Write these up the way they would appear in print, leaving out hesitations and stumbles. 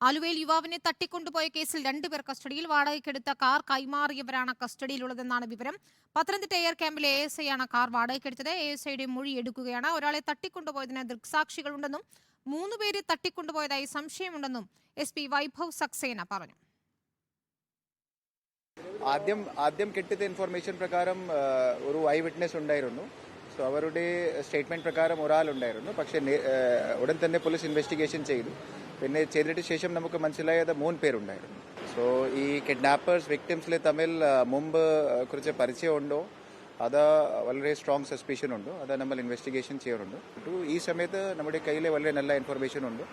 ആലുവയിൽ യുവാവിനെ തട്ടിക്കൊണ്ടുപോയ കേസിൽ 2 പേർ കസ്റ്റഡിയിൽ. വാടകയ്ക്കെടുത്ത കാർ കൈമാറിയവരാണ് കസ്റ്റഡിയിലുള്ളതെന്നാണ് വിവരം. പത്തനംതിട്ട എയർ ക്യാമ്പിലെ ASI ആണ് കാർ വാടകയ്ക്കെടുത്തത്. ASIയുടെ മൊഴി എടുക്കുകയാണ്. ഒരാളെ തട്ടിക്കൊണ്ടുപോയതിന് ദൃക്സാക്ഷികളുണ്ടെന്നും 3 പേരെ തട്ടിക്കൊണ്ടുപോയതായി സംശയമുണ്ടെന്നും SP വൈഭവ് സക്സേന പറഞ്ഞു. ആദ്യം കിട്ടിയ ഇൻഫർമേഷൻ പ്രകാരം ഒരു ഐ വിറ്റ്നസ് ഉണ്ടായിരുന്നു. സോ അവരുടെ സ്റ്റേറ്റ്മെന്റ് പ്രകാരം ഒരാളുണ്ടായിരുന്നു. പക്ഷേ ഉടൻ തന്നെ പോലീസ് ഇൻവെസ്റ്റിഗേഷൻ ചെയ്തു. പിന്നെ ചെയ്തിട്ട് ശേഷം നമുക്ക് മനസ്സിലായത് 3 പേരുണ്ടായിരുന്നു. സോ ഈ കിഡ്നാപ്പേഴ്സ് വിക്ടിംസിൽ തമ്മിൽ മുമ്പ് കുറച്ച് പരിചയമുണ്ടോ, അത് വളരെ സ്ട്രോങ് സസ്പീഷൻ ഉണ്ട്. അത് നമ്മൾ ഇൻവെസ്റ്റിഗേഷൻ ചെയ്യാറുണ്ട്. ഈ സമയത്ത് നമ്മുടെ കയ്യിൽ വളരെ നല്ല ഇൻഫർമേഷൻ ഉണ്ട്.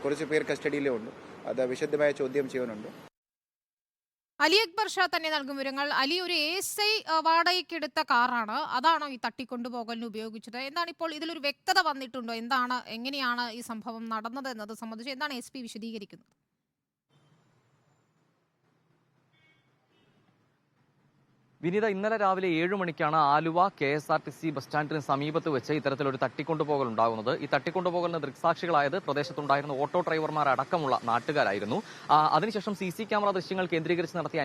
കുറച്ച് പേർ കസ്റ്റഡിയിലും ഉണ്ട്. അത് വിശദമായ ചോദ്യം ചെയ്യാനുണ്ട്. അലി അക്ബർ ഷാ തന്നെ നൽകും വിവരങ്ങൾ. അലി, ഒരു ASI വാടകയ്ക്കെടുത്ത കാറാണ്, അതാണോ ഈ തട്ടിക്കൊണ്ടുപോകലിന് ഉപയോഗിച്ചത്? എന്താണ് ഇപ്പോൾ ഇതിലൊരു വ്യക്തത വന്നിട്ടുണ്ടോ? എങ്ങനെയാണ് ഈ സംഭവം നടന്നത് എന്നത് സംബന്ധിച്ച് എന്താണ് SP വിശദീകരിക്കുന്നത്? വിനീത, ഇന്നലെ രാവിലെ 7 മണിക്കാണ് ആലുവ KSRTC ബസ് സ്റ്റാൻഡിന് സമീപത്ത് വെച്ച് ഇത്തരത്തിലൊരു തട്ടിക്കൊണ്ടുപോകൽ ഉണ്ടാകുന്നത്. ഈ തട്ടിക്കൊണ്ടുപോകലിന് ദൃക്സാക്ഷികളായത് പ്രദേശത്തുണ്ടായിരുന്ന ഓട്ടോ ഡ്രൈവർമാരടക്കമുള്ള നാട്ടുകാരായിരുന്നു. അതിനുശേഷം CC ക്യാമറ ദൃശ്യങ്ങൾ കേന്ദ്രീകരിച്ച് നടത്തിയ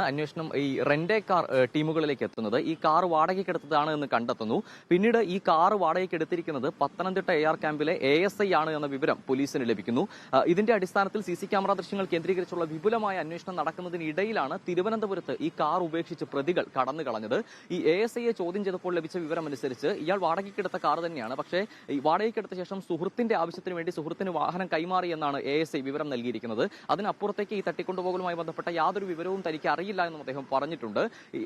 അന്വേഷണം ഈ റെന്റേ കാർ ടീമുകളിലേക്ക് എത്തുന്നത്. ഈ കാർ വാടകയ്ക്കെടുത്തതാണ് എന്ന് കണ്ടെത്തുന്നു. പിന്നീട് ഈ കാർ വാടകയ്ക്കെടുത്തിരിക്കുന്നത് പത്തനംതിട്ട AR ക്യാമ്പിലെ ASI ആണ് എന്ന വിവരം പോലീസിന് ലഭിക്കുന്നു. ഇതിന്റെ അടിസ്ഥാനത്തിൽ CC ക്യാമറ ദൃശ്യങ്ങൾ കേന്ദ്രീകരിച്ചുള്ള വിപുലമായ അന്വേഷണം നടക്കുന്നതിനിടയിലാണ് തിരുവനന്തപുരത്ത് ഈ കാർ ഉപേക്ഷിച്ച് പ്രതികൾ കടന്നു കളഞ്ഞത്. ഈ ASIയെ ചോദ്യം ചെയ്തപ്പോൾ ലഭിച്ച വിവരമനുസരിച്ച് ഇയാൾ വാടകയ്ക്കെടുത്ത കാർ തന്നെയാണ്. പക്ഷേ ഈ വാടകയ്ക്കെടുത്ത ശേഷം സുഹൃത്തിന്റെ ആവശ്യത്തിന് വേണ്ടി സുഹൃത്തിന് വാഹനം കൈമാറി എന്നാണ് ASI വിവരം നൽകിയിരിക്കുന്നത്. അതിനപ്പുറത്തേക്ക് ഈ തട്ടിക്കൊണ്ടുപോകലുമായി ബന്ധപ്പെട്ട യാതൊരു വിവരവും തനിക്ക് അറിയില്ല എന്നും അദ്ദേഹം പറഞ്ഞിട്ടുണ്ട്.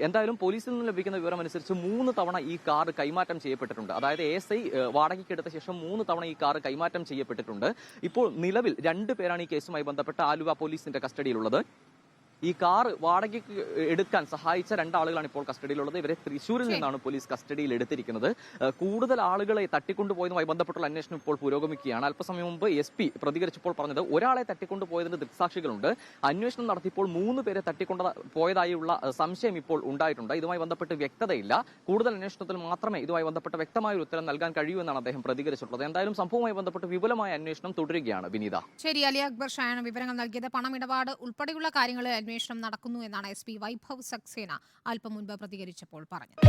എന്തായാലും പോലീസിൽ നിന്ന് ലഭിക്കുന്ന വിവരമനുസരിച്ച് 3 തവണ ഈ കാർ കൈമാറ്റം ചെയ്യപ്പെട്ടിട്ടുണ്ട്. അതായത് ASI വാടകയ്ക്കെടുത്ത ശേഷം 3 തവണ ഈ കാർ കൈമാറ്റം ചെയ്യപ്പെട്ടിട്ടുണ്ട്. ഇപ്പോൾ നിലവിൽ 2 പേരാണ് ഈ കേസുമായി ബന്ധപ്പെട്ട് ആലുവ പോലീസിന്റെ കസ്റ്റഡിയിലുള്ളത്. ഈ കാർ വാടകയ്ക്ക് എടുക്കാൻ സഹായിച്ച 2 ആളുകളാണ് ഇപ്പോൾ കസ്റ്റഡിയിലുള്ളത്. ഇവരെ തൃശ്ശൂരിൽ നിന്നാണ് പോലീസ് കസ്റ്റഡിയിൽ എടുത്തിരിക്കുന്നത്. കൂടുതൽ ആളുകളെ തട്ടിക്കൊണ്ടുപോയതുമായി ബന്ധപ്പെട്ടുള്ള അന്വേഷണം ഇപ്പോൾ പുരോഗമിക്കുകയാണ്. അല്പസമയം മുമ്പ് SP പ്രതികരിച്ചപ്പോൾ പറഞ്ഞത് ഒരാളെ തട്ടിക്കൊണ്ടുപോയതിന്റെ ദൃക്സാക്ഷികളുണ്ട്. അന്വേഷണം നടത്തിയപ്പോൾ 3 പേരെ തട്ടിക്കൊണ്ടുപോയതായുള്ള സംശയം ഇപ്പോൾ ഉണ്ടായിട്ടുണ്ട്. ഇതുമായി ബന്ധപ്പെട്ട് വ്യക്തതയില്ല. കൂടുതൽ അന്വേഷണത്തിൽ മാത്രമേ ഇതുമായി ബന്ധപ്പെട്ട് വ്യക്തമായ ഒരു ഉത്തരം നൽകാൻ കഴിയൂ എന്നാണ് അദ്ദേഹം പ്രതികരിച്ചിട്ടുള്ളത്. എന്തായാലും സംഭവവുമായി ബന്ധപ്പെട്ട് വിപുലമായ അന്വേഷണം തുടരുകയാണ്. വിനീത, ശരി. അലി അക്ബർ ഷായാണ് വിവരങ്ങൾ നൽകിയത്. പണമിടപാട് ഉൾപ്പെടെയുള്ള കാര്യങ്ങളിൽ അന്വേഷണം നടക്കുന്നു എന്നാണ് SP വൈഭവ് സക്സേന അല്പം മുൻപ് പ്രതികരിച്ചപ്പോൾ പറഞ്ഞത്.